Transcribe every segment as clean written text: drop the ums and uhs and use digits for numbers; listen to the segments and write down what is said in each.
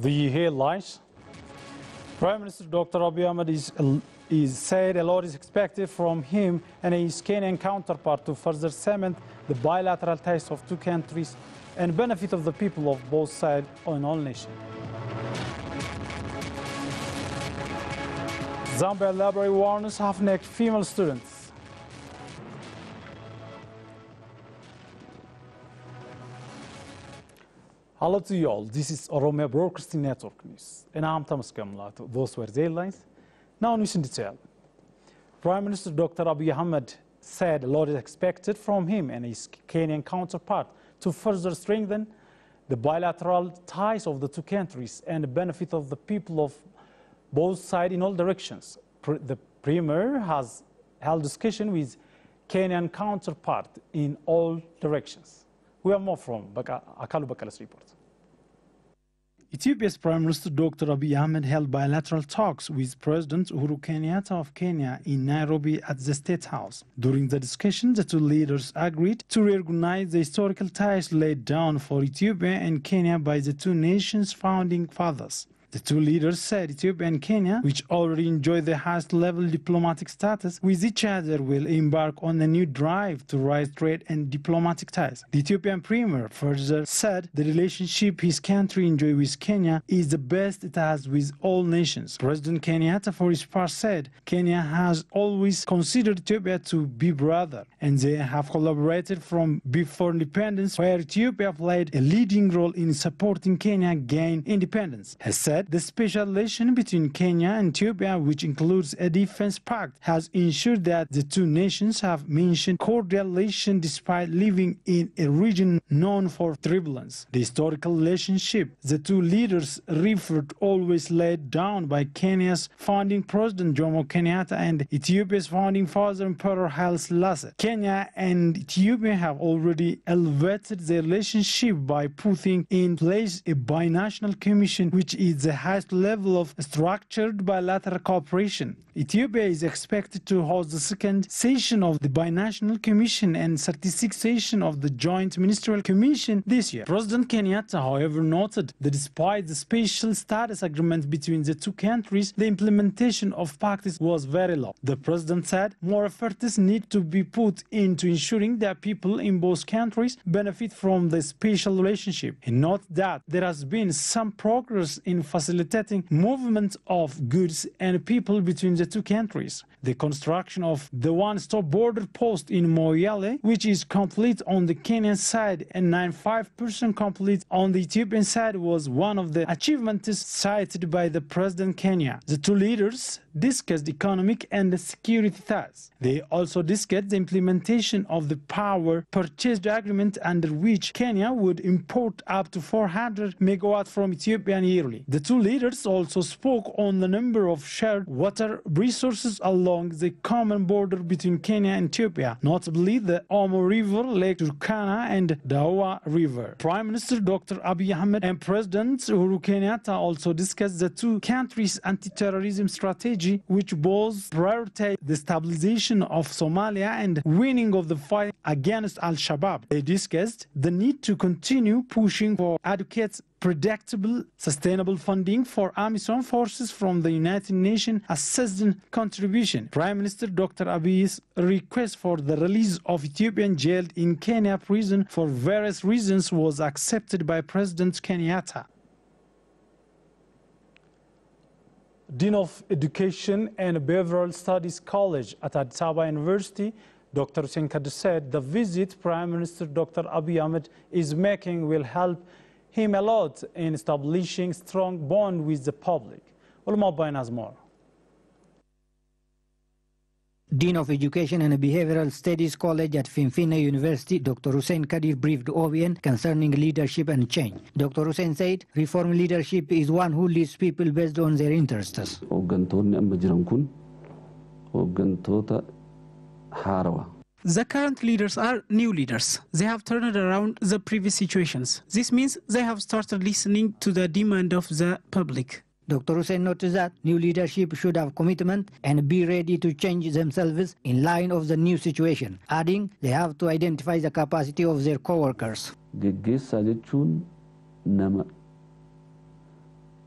The headlines. Prime Minister Dr. Abiy Ahmed is said a lot is expected from him and his Kenyan counterpart to further cement the bilateral ties of two countries and benefit of the people of both sides on all nations. Zambia library warns half-naked female students. Hello to you all, this is Oromia Broadcasting Network News, and I'm Thomas Kamlato. Those were the headlines. Now news in detail. Prime Minister Dr. Abiy Ahmed said a lot is expected from him and his Kenyan counterpart to further strengthen the bilateral ties of the two countries and the benefit of the people of both sides in all directions. The Premier has held discussion with Kenyan counterpart in all directions. We have more from Akalu Bakala's report. Ethiopia's Prime Minister Dr. Abiy Ahmed held bilateral talks with President Uhuru Kenyatta of Kenya in Nairobi at the State House. During the discussion, the two leaders agreed to reorganize the historical ties laid down for Ethiopia and Kenya by the two nations' founding fathers. The two leaders said Ethiopia and Kenya, which already enjoy the highest level diplomatic status with each other, will embark on a new drive to raise trade and diplomatic ties. The Ethiopian Premier further said the relationship his country enjoys with Kenya is the best it has with all nations. President Kenyatta, for his part, said Kenya has always considered Ethiopia to be brother, and they have collaborated from before independence, where Ethiopia played a leading role in supporting Kenya gain independence. He said the special relation between Kenya and Ethiopia, which includes a defense pact, has ensured that the two nations have maintained cordial relations despite living in a region known for turbulence. The historical relationship the two leaders referred always laid down by Kenya's founding president Jomo Kenyatta and Ethiopia's founding father Emperor Haile Selassie. Kenya and Ethiopia have already elevated their relationship by putting in place a binational commission, which is the highest level of structured bilateral cooperation. Ethiopia is expected to host the second session of the Binational Commission and 36th session of the Joint Ministerial Commission this year. President Kenyatta, however, noted that despite the special status agreement between the two countries, the implementation of practice was very low. The president said more efforts need to be put into ensuring that people in both countries benefit from the special relationship. He noted that there has been some progress in facilitating movement of goods and people between the two countries. The construction of the one-stop border post in Moyale, which is complete on the Kenyan side and 95% complete on the Ethiopian side, was one of the achievements cited by the President Kenya. The two leaders discussed economic and security ties. They also discussed the implementation of the power purchase agreement under which Kenya would import up to 400 megawatts from Ethiopia yearly. The two leaders also spoke on the number of shared water resources along the common border between Kenya and Ethiopia, notably the Omo River, Lake Turkana, and Dawa River. Prime Minister Dr. Abiy Ahmed and President Uhuru Kenyatta also discussed the two countries' anti-terrorism strategy, which both prioritize the stabilization of Somalia and winning of the fight against Al-Shabaab. They discussed the need to continue pushing for adequate, predictable, sustainable funding for AMISOM forces from the United Nations Assistance Contribution. Prime Minister Dr. Abiy's request for the release of Ethiopian jailed in Kenya prison for various reasons was accepted by President Kenyatta. Dean of Education and Behavioral Studies College at Addis Ababa University, Dr. Hussein Kadir, said the visit Prime Minister Dr. Abiy Ahmed is making will help him a lot in establishing strong bond with the public. Ulma Bain has more. Dean of Education and Behavioral Studies College at Finfinne University, Dr. Hussein Kadir briefed OBN concerning leadership and change. Dr. Hussein said, reform leadership is one who leads people based on their interests. The current leaders are new leaders. They have turned around the previous situations. This means they have started listening to the demand of the public. Dr. Hussein noted that new leadership should have commitment and be ready to change themselves in line of the new situation, adding they have to identify the capacity of their co-workers.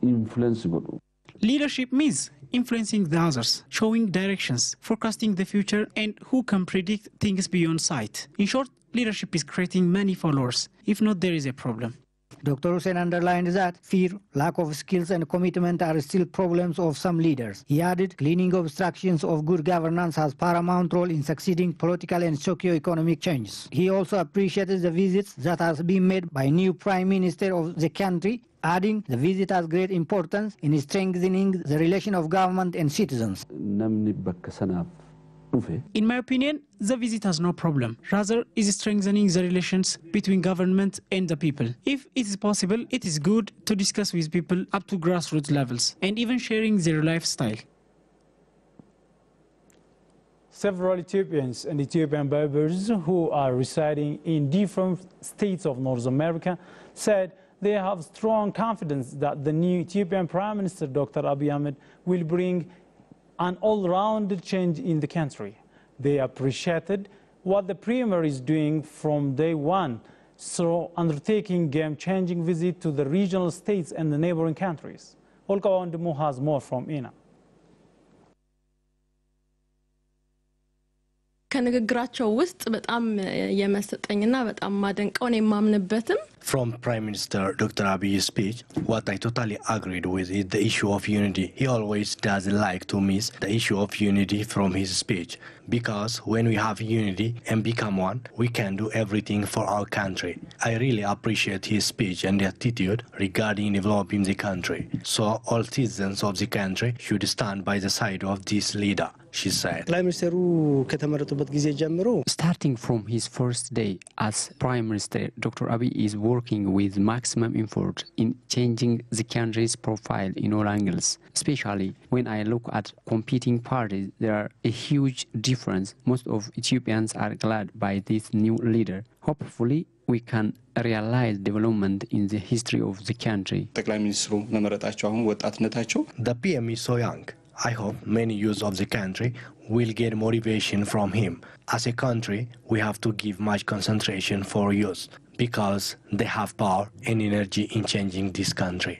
influenceable. Leadership means influencing the others, showing directions, forecasting the future, and who can predict things beyond sight. In short, leadership is creating many followers. If not, there is a problem. Dr. Hussein underlined that fear, lack of skills and commitment are still problems of some leaders. He added, cleaning obstructions of good governance has paramount role in succeeding political and socio-economic changes. He also appreciated the visits that have been made by new Prime Minister of the country, adding the visit has great importance in strengthening the relation of government and citizens. In my opinion, the visit has no problem. Rather, is strengthening the relations between government and the people. If it is possible, it is good to discuss with people up to grassroots levels and even sharing their lifestyle. Several Ethiopians and Ethiopian Berbers who are residing in different states of North America said they have strong confidence that the new Ethiopian Prime Minister, Dr. Abiy Ahmed, will bring an all-round change in the country. They appreciated what the Premier is doing from day one, so undertaking game-changing visit to the regional states and the neighboring countries. Olka Wandimu has more from Ina. ከንግግራቸው ውስጥ በጣም የመሰጠኝና በጣም ማደንቀው ነው የማምንበትም From Prime Minister Dr. Abiy's speech, what I totally agreed with is the issue of unity. He always does like to miss the issue of unity from his speech, because when we have unity and become one, we can do everything for our country. I really appreciate his speech and attitude regarding developing the country. So all citizens of the country should stand by the side of this leader, she said. Starting from his first day as Prime Minister, Dr. Abiy is working with maximum effort in changing the country's profile in all angles. Especially when I look at competing parties, there are a huge difference. Most of Ethiopians are glad by this new leader. Hopefully, we can realize development in the history of the country. The PM is so young. I hope many youth of the country will get motivation from him. As a country, we have to give much concentration for youth, because they have power and energy in changing this country.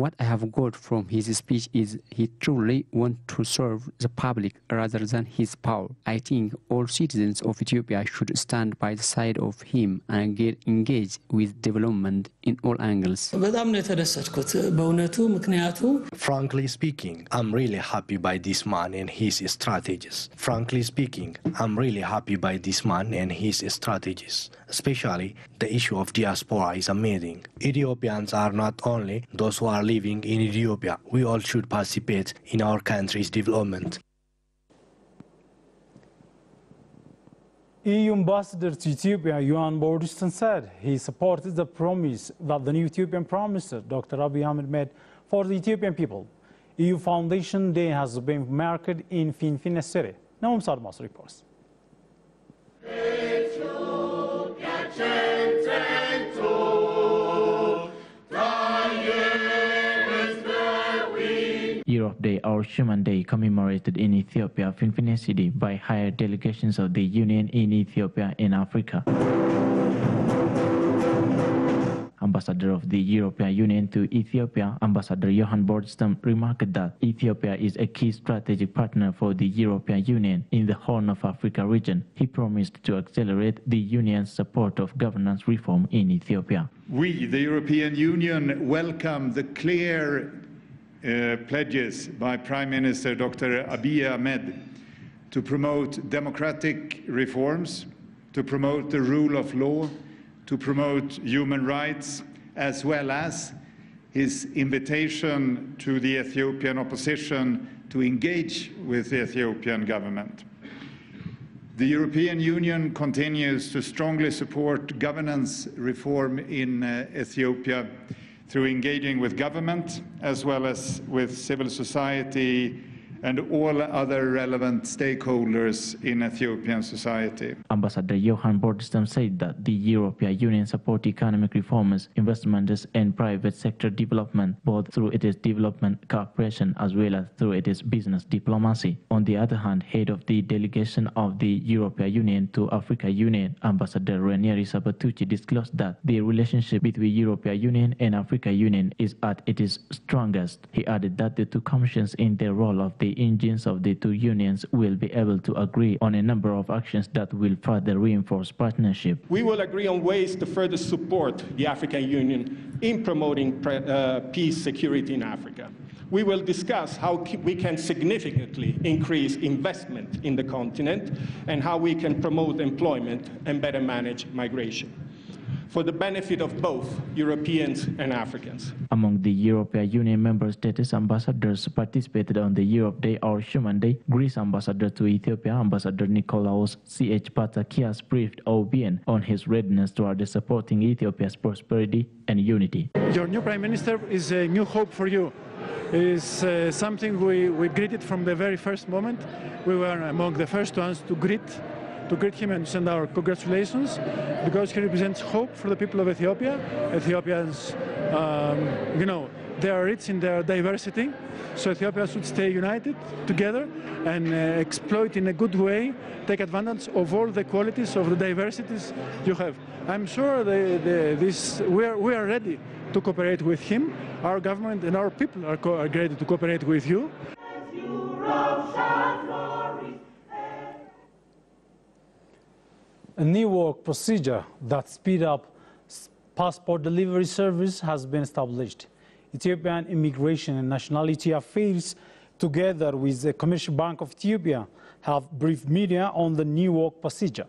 What I have got from his speech is he truly wants to serve the public rather than his power. I think all citizens of Ethiopia should stand by the side of him and get engaged with development in all angles. Frankly speaking, I'm really happy by this man and his strategies. Frankly speaking, I'm really happy by this man and his strategies. Especially, the issue of diaspora is amazing. Ethiopians are not only those who are living in Ethiopia. We all should participate in our country's development. EU Ambassador to Ethiopia, Johan Bordiston, said he supported the promise that the new Ethiopian Prime Minister, Dr. Abiy Ahmed, made for the Ethiopian people. EU Foundation Day has been marked in Finfinne city. Naum Sarmas reports. Europe Day or Schuman Day commemorated in Ethiopia, Finfinne City, by higher delegations of the Union in Ethiopia and Africa. Ambassador of the European Union to Ethiopia, Ambassador Johan Bordiston, remarked that Ethiopia is a key strategic partner for the European Union in the Horn of Africa region. He promised to accelerate the Union's support of governance reform in Ethiopia. We, the European Union, welcome the clear pledges by Prime Minister Dr. Abiy Ahmed to promote democratic reforms, to promote the rule of law, to promote human rights, as well as his invitation to the Ethiopian opposition to engage with the Ethiopian government. The European Union continues to strongly support governance reform in Ethiopia through engaging with government as well as with civil society and all other relevant stakeholders in Ethiopian society. Ambassador Johan Bordstam said that the European Union supports economic reforms, investments, and private sector development, both through its development cooperation as well as through its business diplomacy. On the other hand, head of the delegation of the European Union to Africa Union, Ambassador Ranieri Sabatucci, disclosed that the relationship between European Union and Africa Union is at its strongest. He added that the two commissions in their role of the engines of the two unions will be able to agree on a number of actions that will further reinforce partnership. We will agree on ways to further support the African Union in promoting peace, security in Africa. We will discuss how we can significantly increase investment in the continent and how we can promote employment and better manage migration, for the benefit of both Europeans and Africans. Among the European Union member states, ambassadors participated on the Europe Day or Schuman Day. Greece ambassador to Ethiopia, Ambassador Nikolaos C.H. Patsakias, briefed OBN on his readiness toward supporting Ethiopia's prosperity and unity. Your new Prime Minister is a new hope for you. It is something we greeted from the very first moment. We were among the first ones to greet him and send our congratulations, because he represents hope for the people of Ethiopia. Ethiopians, they are rich in their diversity, so Ethiopia should stay united together and exploit in a good way, take advantage of all the qualities of the diversities you have. I'm sure we are ready to cooperate with him. Our government and our people are ready to cooperate with you. A new work procedure that speed up passport delivery service has been established. Ethiopian Immigration and Nationality Affairs, together with the Commercial Bank of Ethiopia, have briefed media on the new work procedure.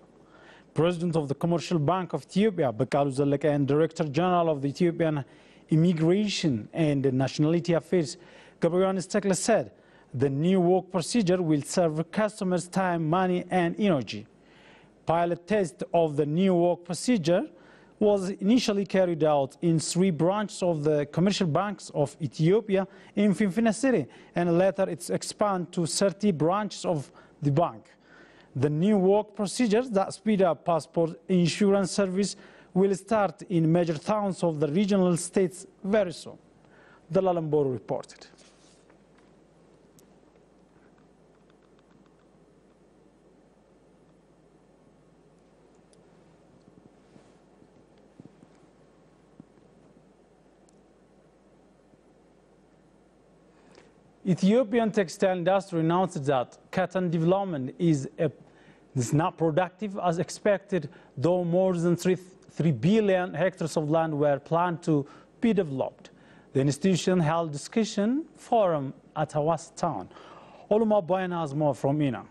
President of the Commercial Bank of Ethiopia, Bekalu Zeleke, and Director General of the Ethiopian Immigration and Nationality Affairs, Gabriel Tekle, said the new work procedure will save customers time, money, and energy. Pilot test of the new work procedure was initially carried out in 3 branches of the Commercial Banks of Ethiopia in Finfinne City, and later it's expanded to 30 branches of the bank. The new work procedures that speed up passport insurance service will start in major towns of the regional states very soon. Dalalamboro reported. Ethiopian textile industry announced that cotton development is not productive as expected, though more than 3 billion hectares of land were planned to be developed. The institution held discussion forum at Hawass town. Oluma Boyana has more from Ina.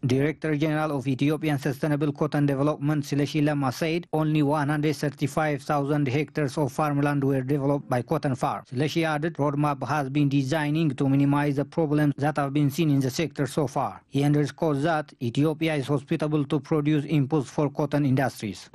Director General of Ethiopian Sustainable Cotton Development, Sileshi Lema, said only 135,000 hectares of farmland were developed by cotton farms. Sileshi added, roadmap has been designing to minimize the problems that have been seen in the sector so far. He underscores that Ethiopia is hospitable to produce inputs for cotton industries.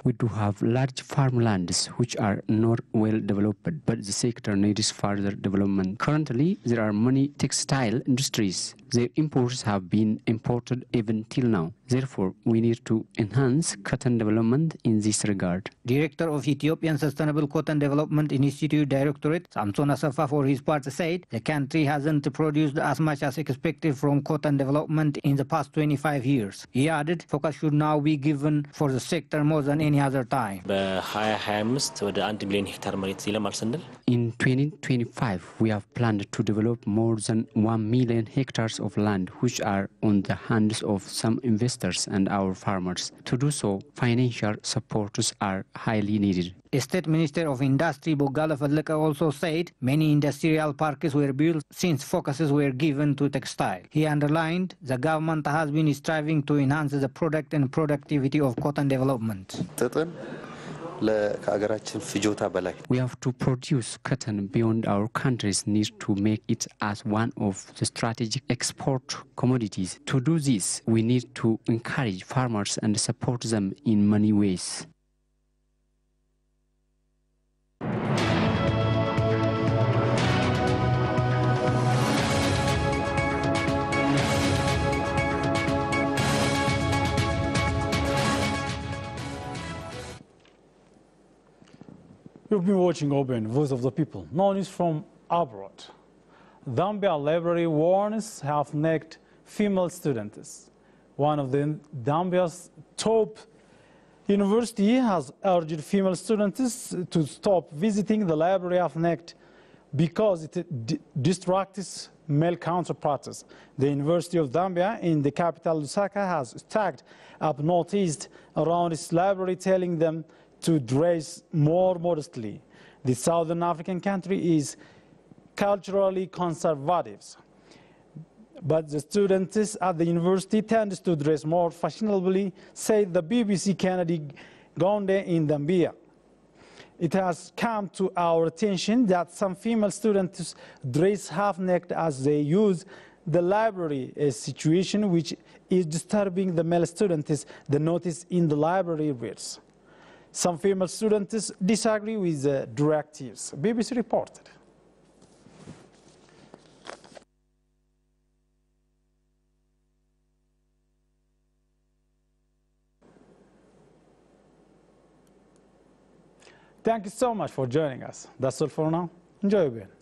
We do have large farmlands which are not well developed, but the sector needs further development. Currently, there are many textile industries. Their imports have been imported even till now. Therefore, we need to enhance cotton development in this regard. Director of Ethiopian Sustainable Cotton Development Institute Directorate, Samson Asafa, for his part, said the country hasn't produced as much as expected from cotton development in the past 25 years. He added, focus should now be given for the sector more than any other time. In 2025, we have planned to develop more than 1 million hectares of land which are on the hands of some investors and our farmers. To do so, financial supports are highly needed. State Minister of Industry Bogala Fadleka also said many industrial parks were built since focuses were given to textile. He underlined the government has been striving to enhance the product and productivity of cotton development. We have to produce cotton beyond our country's need to make it as one of the strategic export commodities. To do this, we need to encourage farmers and support them in many ways. You've been watching OBN, Voice of the People. Now news from abroad. Zambia library warns half-naked female students. One of Zambia's top university has urged female students to stop visiting the library half-naked because it distracts male counterparts. The University of Zambia in the capital Lusaka has stacked up notices around its library telling them to dress more modestly. The Southern African country is culturally conservative, but the students at the university tend to dress more fashionably, said the BBC Kennedy Gonde in Zambia. It has come to our attention that some female students dress half-naked as they use the library, a situation which is disturbing the male students, the notice in the library reads. Some female students disagree with the directives, BBC reported. Thank you so much for joining us. That's all for now. Enjoy again.